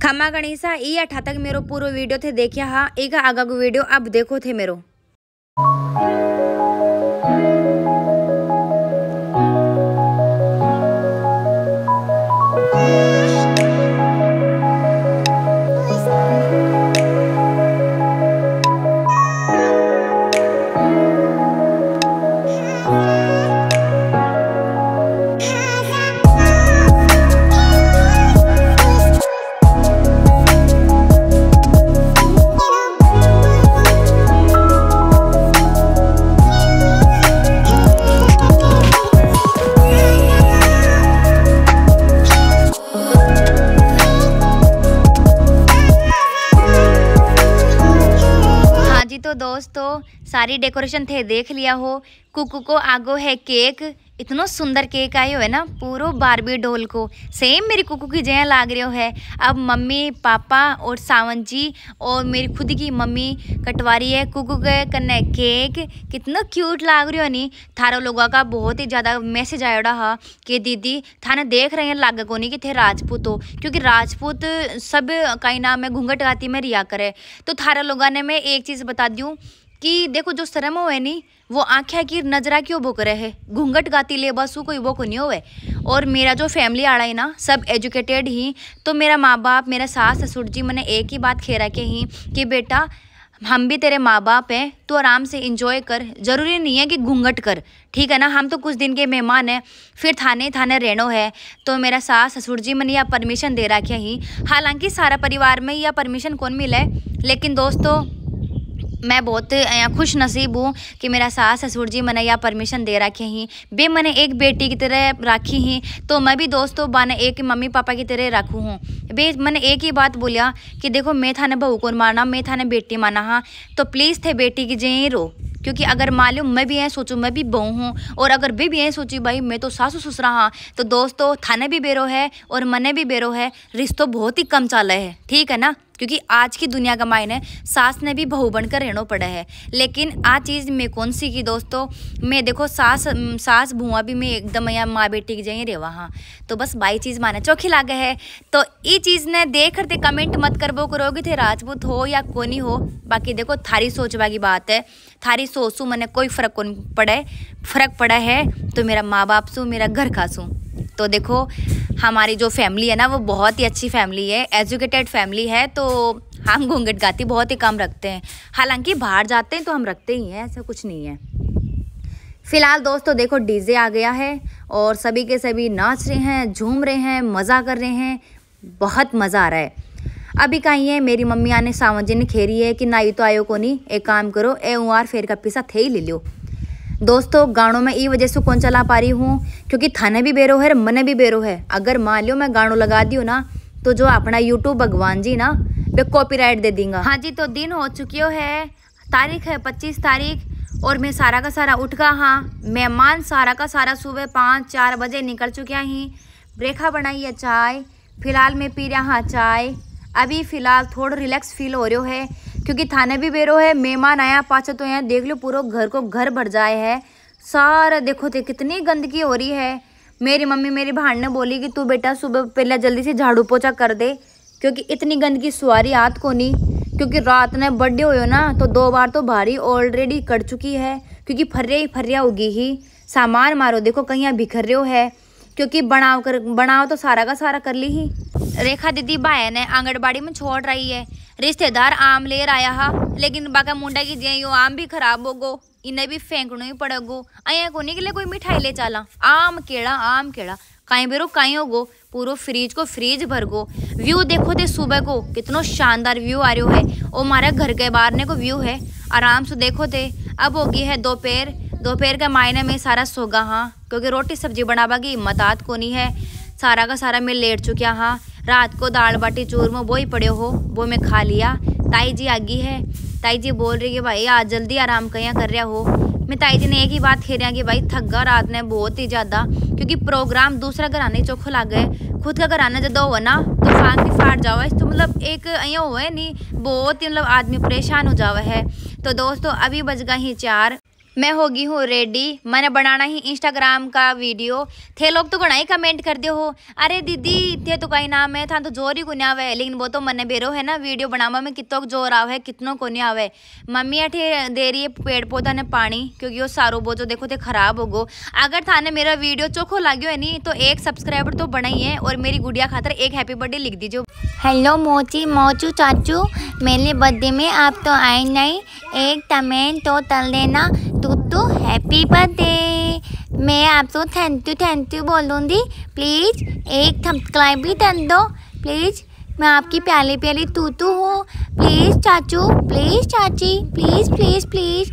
खमा गणेशा ई अठा तक मेरो पूरो वीडियो थे देखिया हा एक आगा को वीडियो अब देखो थे मेरो। तो दोस्तों सारी डेकोरेशन थे देख लिया हो। कुकू को आगो है केक, इतना सुंदर केक आयो है ना, पूरो बारबी डोल को सेम मेरी कुकू की जया लाग रही है। अब मम्मी पापा और सावन जी और मेरी खुद की मम्मी कटवारी है कुकू के कन्ने केक, कितना क्यूट लाग रही हो नी। थारो लोगों का बहुत ही ज़्यादा मैसेज आयोड़ा हा कि दीदी थाने देख रहे हैं लाग को नहीं कि थे राजपूत हो, क्योंकि राजपूत सब कहीं नाम है घूंघट गाती में रिया करे। तो थारा लोगों ने मैं एक चीज़ बता दूँ कि देखो जो शर्म हो है नी वो आँखें की नजरा क्यों बोक रहे है, घूंघट गाती ले बस कोई वो को नहीं होवे। और मेरा जो फैमिली आड़ा है ना सब एजुकेटेड ही, तो मेरा माँ बाप मेरा सास ससुर जी मैंने एक ही बात खेरा के ही कि बेटा हम भी तेरे माँ बाप हैं, तो आराम से इंजॉय कर, ज़रूरी नहीं है कि घूंघट कर, ठीक है ना। हम तो कुछ दिन के मेहमान हैं, फिर थाने थाने रहनो है। तो मेरा सास ससुर जी मैंने यह परमिशन दे रखा ही, हालांकि सारा परिवार में यह परमिशन कौन मिले, लेकिन दोस्तों मैं बहुत खुश नसीब हूँ कि मेरा सास ससुर जी मैंने यह परमिशन दे रखे ही। बे मैंने एक बेटी की तरह राखी ही, तो मैं भी दोस्तों बाने एक मम्मी पापा की तरह रखूँ हूँ। बे मैंने एक ही बात बोलिया कि देखो मैं थाने बहू को माना, मैं थाने बेटी माना हाँ, तो प्लीज़ थे बेटी की जय रो, क्योंकि अगर मालूम मैं भी यह सोचूँ मैं भी बहू हूँ, और अगर भी यह सोची भाई मैं तो सासू ससुरा हाँ, तो दोस्तों थाने भी बेरो है और मने भी बेरो है, रिश्तों बहुत ही कम चाले है, ठीक है ना। क्योंकि आज की दुनिया का मायने सास ने भी बहू बनकर रहना पड़ा है। लेकिन आ चीज़ में कौन सी की दोस्तों, मैं देखो सास भुआ भी मैं एकदम यहाँ माँ बेटी की जाइए रेवा हाँ, तो बस बाई चीज़ माने चौखी लागे है। तो ये चीज़ ने देख करते कमेंट मत करबो करोगे थे राजपूत हो या कोनी हो, बाकी देखो थारी सोचवा की बात है, थारी सोचू मैंने कोई फ़र्क कौन पड़े, फ़र्क पड़ा है तो मेरा माँ बाप सू मेरा घर खासू। तो देखो हमारी जो फैमिली है ना वो बहुत ही अच्छी फैमिली है, एजुकेटेड फैमिली है, तो हम घूंघट गाती बहुत ही कम रखते हैं, हालांकि बाहर जाते हैं तो हम रखते ही हैं, ऐसा कुछ नहीं है। फिलहाल दोस्तों देखो डीजे आ गया है और सभी के सभी नाच रहे हैं, झूम रहे हैं, मज़ा कर रहे हैं, बहुत मज़ा आ रहा है। अभी कहीं है मेरी मम्मी आने सावन जी ने खेरी है कि नाई तो आयो को नहीं, एक काम करो ए उआर फेर का पीसा थे ही ले लो। दोस्तों गानों में ई वजह से कौन चला पा रही हूँ क्योंकि थाने भी बेरो है मने भी बेरो है। अगर मान लो मैं गानों लगा दी ना तो जो अपना यूट्यूब भगवान जी ना वे कॉपीराइट दे देंगे। हाँ जी, तो दिन हो चुकी है, तारीख है 25 तारीख और मैं सारा का सारा उठ गया हाँ। मेहमान सारा का सारा सुबह 5-4 बजे निकल चुके ही। ब्रेखा बनाई है चाय, फिलहाल मैं पी रहा हाँ चाय। अभी फ़िलहाल थोड़ा रिलैक्स फील हो रहा है क्योंकि थाने भी बेरो है, मेहमान आया पाछे तो यहाँ देख लो पूरा घर को घर भर जाए है सारा। देखो थे कितनी गंदगी हो रही है। मेरी मम्मी मेरी बहन ने बोली कि तू बेटा सुबह पहले जल्दी से झाड़ू पोछा कर दे, क्योंकि इतनी गंदगी सुहारी हाथ को नहीं, क्योंकि रात ने बर्थडे हो ना तो 2 बार तो भारी ऑलरेडी कर चुकी है, क्योंकि फर्रिया ही फर्रिया होगी ही। सामान मारो देखो कहीं यहाँ बिखर रहे हो है, क्योंकि बनाओ तो सारा का सारा कर ली ही। रेखा दीदी भाई ने आंगनबाड़ी में छोड़ रही है, रिश्तेदार आम ले आया हा, लेकिन बाका मुंडा की जे यो आम भी खराब हो गो, इन्हें भी फेंकना ही पड़ेगो। अया को नहीं के लिए कोई मिठाई ले चला, आम केड़ा कहीं बेरो कहीं होगो, पूरो फ्रीज को फ्रीज भर गो। व्यू देखो थे सुबह को कितना शानदार व्यू आ रहा है, और हमारे घर के बाहर ने को व्यू है आराम से देखो थे। अब होगी है दोपहर के मायने में सारा सोगा हाँ, क्योंकि रोटी सब्जी बनावा की हिम्मत आत को नहीं है। सारा का सारा मैं लेट चुकिया हाँ, रात को दाल बाटी चूरमा वो ही पड़े हो वो मैं खा लिया। ताई जी आगी है, ताई जी बोल रही है भाई आज जल्दी आराम कहीं कर रहा हो। मैं ताई जी ने एक ही बात कह रहा कि भाई थका रात ने बहुत ही ज़्यादा, क्योंकि प्रोग्राम दूसरा घराने चोखो लग गए, खुद का घराना जब हो ना तो फांग की फाट जावा, तो मतलब एक अँ हुआ है नहीं बहुत ही मतलब आदमी परेशान हो जावा है। तो दोस्तों अभी बज गए ही 4, मैं होगी हूँ रेडी, मैंने बनाना ही इंस्टाग्राम का वीडियो। थे लोग तो घना ही कमेंट कर दे हो, अरे दीदी थे तो कहीं नाम है था तो जोर ही को नहीं आवे, लेकिन वो तो मने बेरो है ना वीडियो बनावा में कितो जोर आवे कितनों को नहीं आवे। मम्मी अठे दे रही है पेड़ पौधा ने पानी, क्योंकि वो सारो बोझो देखो थे खराब होगो। अगर थाने मेरा वीडियो चोखो लाग्यो है नी तो एक सब्सक्राइबर तो बना ही है, और मेरी गुड़िया खातर एक हैप्पी बर्थडे लिख दीजिए। हेलो मोची मोचू चाचू, मेरे बर्थडे में आप तो आए नहीं, एक कमेंट तो तल देना टूटू हैप्पी बर्थडे। मैं आपको थैंक यू बोलूँगी, प्लीज़ एक सब्सक्राइब भी कर दो प्लीज़। मैं आपकी प्याली प्याली टूटू हूँ, प्लीज़ चाचू, प्लीज़ चाची, प्लीज़ प्लीज़ प्लीज़।